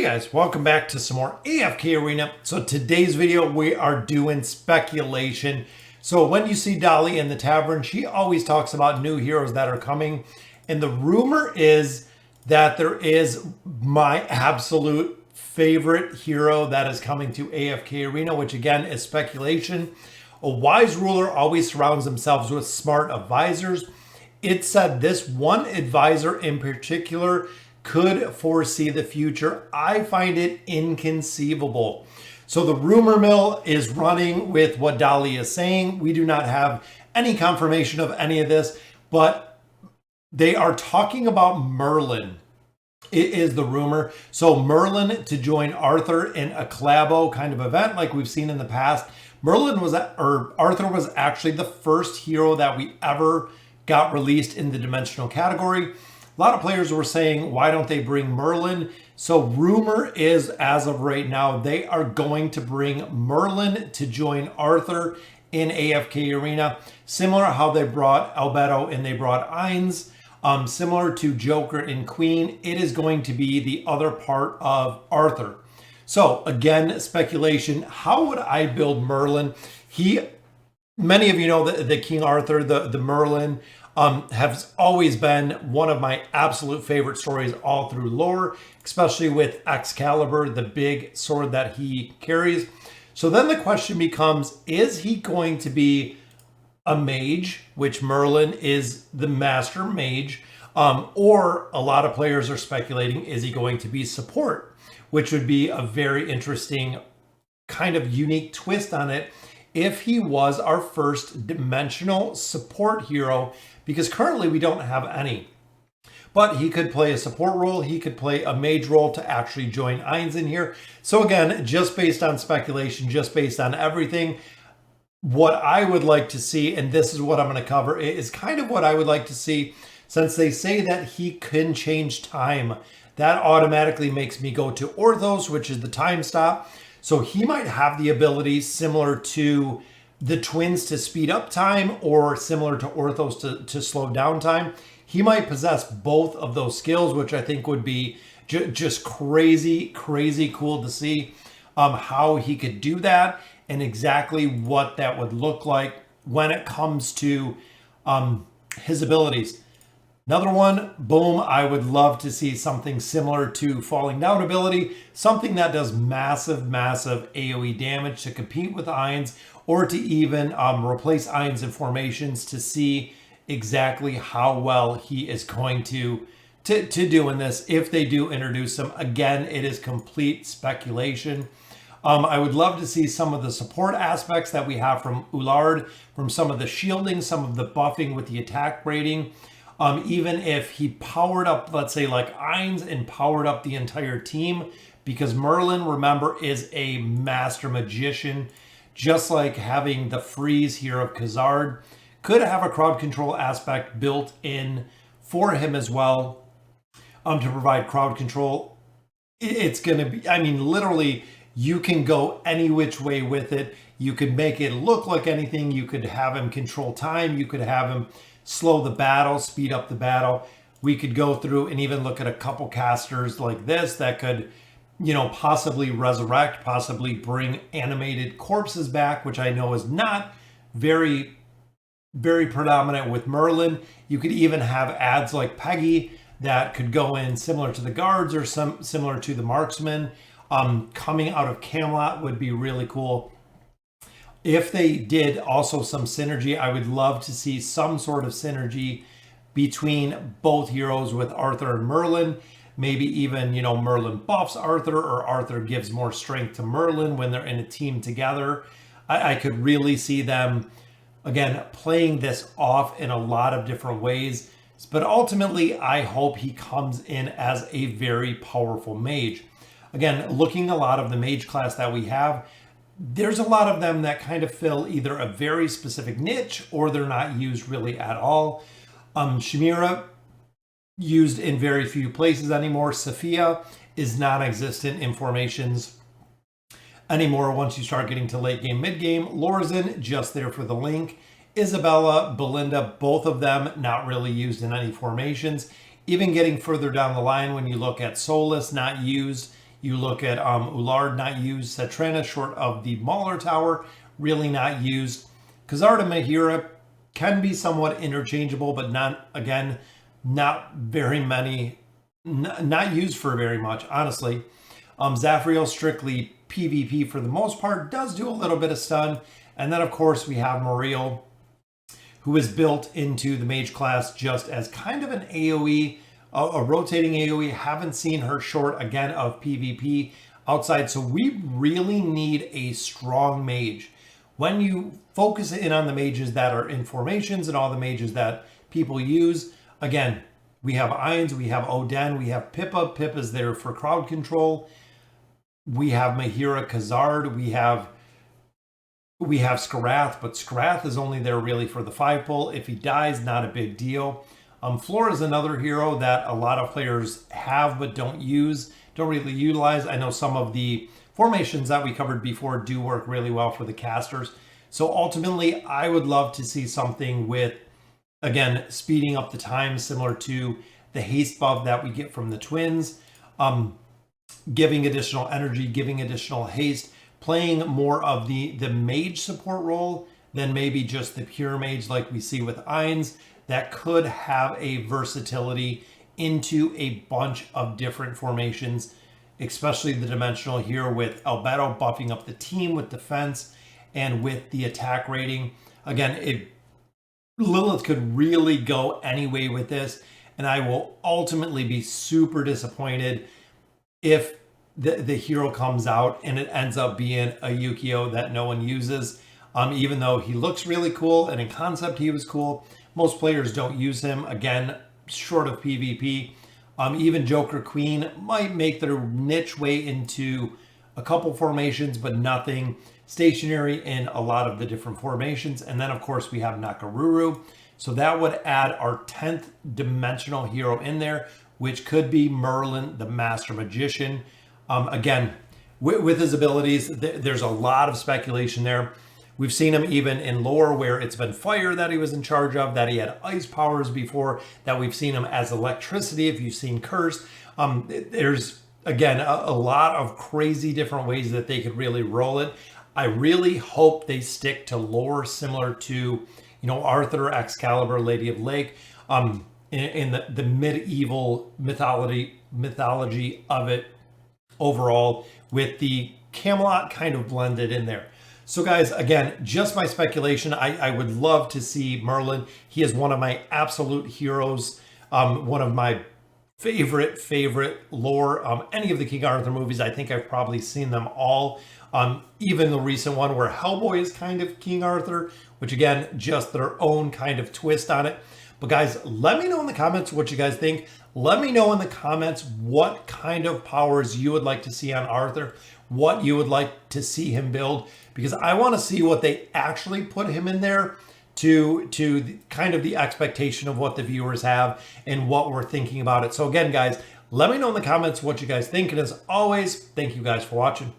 Guys, welcome back to some more AFK Arena. So today's video, we are doing speculation. So when you see Dolly in the tavern, she always talks about new heroes that are coming. And the rumor is that there is my absolute favorite hero that is coming to AFK Arena, which again is speculation. A wise ruler always surrounds themselves with smart advisors. It said this one advisor in particular could foresee the future. I find it inconceivable. So the rumor mill is running with what Dolly is saying. We do not have any confirmation of any of this, but they are talking about Merlin. It is the rumor. So Merlin to join Arthur in a collabo kind of event like we've seen in the past. Arthur was actually the first hero that we ever got released in the dimensional category. A lot of players were saying, why don't they bring Merlin? So rumor is, as of right now, they are going to bring Merlin to join Arthur in AFK Arena. Similar how they brought Albedo and they brought Ainz. Similar to Joker and Queen, it is going to be the other part of Arthur. So again, speculation, how would I build Merlin? Many of you know that the King Arthur, the Merlin, has always been one of my absolute favorite stories all through lore, especially with Excalibur, the big sword that he carries. So then the question becomes, is he going to be a mage, which Merlin is the master mage, or a lot of players are speculating, is he going to be support, which would be a very interesting kind of unique twist on it if he was our first dimensional support hero, because currently we don't have any. But he could play a support role, he could play a mage role to actually join Ainz in here. So again, just based on speculation, just based on everything, what I would like to see, and this is what I'm going to cover, is kind of what I would like to see, since they say that he can change time. That automatically makes me go to Orthos, which is the time stop. So he might have the ability similar to the twins to speed up time, or similar to Orthos to slow down time. He might possess both of those skills, which I think would be just crazy cool to see how he could do that and exactly what that would look like when it comes to his abilities. Another one, boom, I would love to see something similar to Falling Down ability, something that does massive AoE damage to compete with Ainz, or to even replace Ainz in formations to see exactly how well he is going to do in this if they do introduce him. Again, it is complete speculation. I would love to see some of the support aspects that we have from Ullard, from some of the shielding, some of the buffing with the attack rating. Even if he powered up, let's say like Ainz, and powered up the entire team, because Merlin, remember, is a master magician, just like having the freeze here of Khazard. Could have a crowd control aspect built in for him as well, to provide crowd control. It's going to be, I mean, literally, you can go any which way with it. You could make it look like anything. You could have him control time. You could have him slow the battle, speed up the battle. We could go through and even look at a couple casters like this that could, possibly resurrect, possibly bring animated corpses back, which I know is not very predominant with Merlin. You could even have ads like Peggy that could go in similar to the guards or similar to the marksman. Coming out of Camelot would be really cool. If they did also some synergy, I would love to see some sort of synergy between both heroes with Arthur and Merlin. Maybe even, Merlin buffs Arthur, or Arthur gives more strength to Merlin when they're in a team together. I could really see them, again, playing this off in a lot of different ways. But ultimately, I hope he comes in as a very powerful mage. Again, looking a lot of the mage class that we have, there's a lot of them that kind of fill either a very specific niche or they're not used really at all. Chimera, used in very few places anymore. Sophia is non-existent in formations anymore once you start getting to late game, mid game. Lorzin, just there for the link. Isabella, Belinda, both of them not really used in any formations. Even getting further down the line, when you look at Solus, not used You look at Ullard, not used. Satrana, short of the Mauler Tower, really not used. Khazard and Mahira can be somewhat interchangeable, but not, again, not very many, not used for very much, honestly. Zafriel, strictly PvP for the most part, does do a little bit of stun. And then, of course, we have Muriel, who is built into the Mage class just as kind of an AoE, a rotating AoE. Haven't seen her short, again, of PvP outside. So we really need a strong Mage. When you focus in on the mages that are in formations and all the mages that people use, again, we have Ainz, we have Oden, we have Pippa. Pippa's there for crowd control. We have Mahira, Khazard, we have Skarath, but Skarath is only there really for the 5-pull. If he dies, not a big deal. Flora is another hero that a lot of players have but don't use, don't really utilize. I know some of the formations that we covered before do work really well for the casters. So ultimately, I would love to see something with, again, speeding up the time similar to the haste buff that we get from the twins, giving additional energy, giving additional haste, playing more of the mage support role than maybe just the pure mage like we see with Ainz, that could have a versatility into a bunch of different formations, especially the dimensional here with Albedo buffing up the team with defense and with the attack rating. Again, Lilith could really go any way with this, and I will ultimately be super disappointed if the hero comes out and it ends up being a Yukio that no one uses. Even though he looks really cool and in concept he was cool, most players don't use him, again, short of PvP. Even Joker Queen might make their niche way into a couple formations, but nothing stationary in a lot of the different formations. And then, of course, we have Nakaruru. So that would add our 10th dimensional hero in there, which could be Merlin, the Master Magician. Again, with his abilities, there's a lot of speculation there. We've seen him even in lore where it's been fire that he was in charge of, that he had ice powers before, that we've seen him as electricity if you've seen Curse. There's, again, a lot of crazy different ways that they could really roll it. I really hope they stick to lore similar to, Arthur, Excalibur, Lady of Lake, in the medieval mythology of it overall, with the Camelot kind of blended in there. So guys, again, just my speculation. I would love to see Merlin. He is one of my absolute heroes, one of my favorite lore. Any of the King Arthur movies, I think I've probably seen them all. Even the recent one where Hellboy is kind of King Arthur, which again, just their own kind of twist on it. But guys, let me know in the comments what you guys think. Let me know in the comments what kind of powers you would like to see on Arthur, what you would like to see him build, because I want to see what they actually put him in there to kind of the expectation of what the viewers have and what we're thinking about it. So again, guys, let me know in the comments what you guys think. And as always, thank you guys for watching.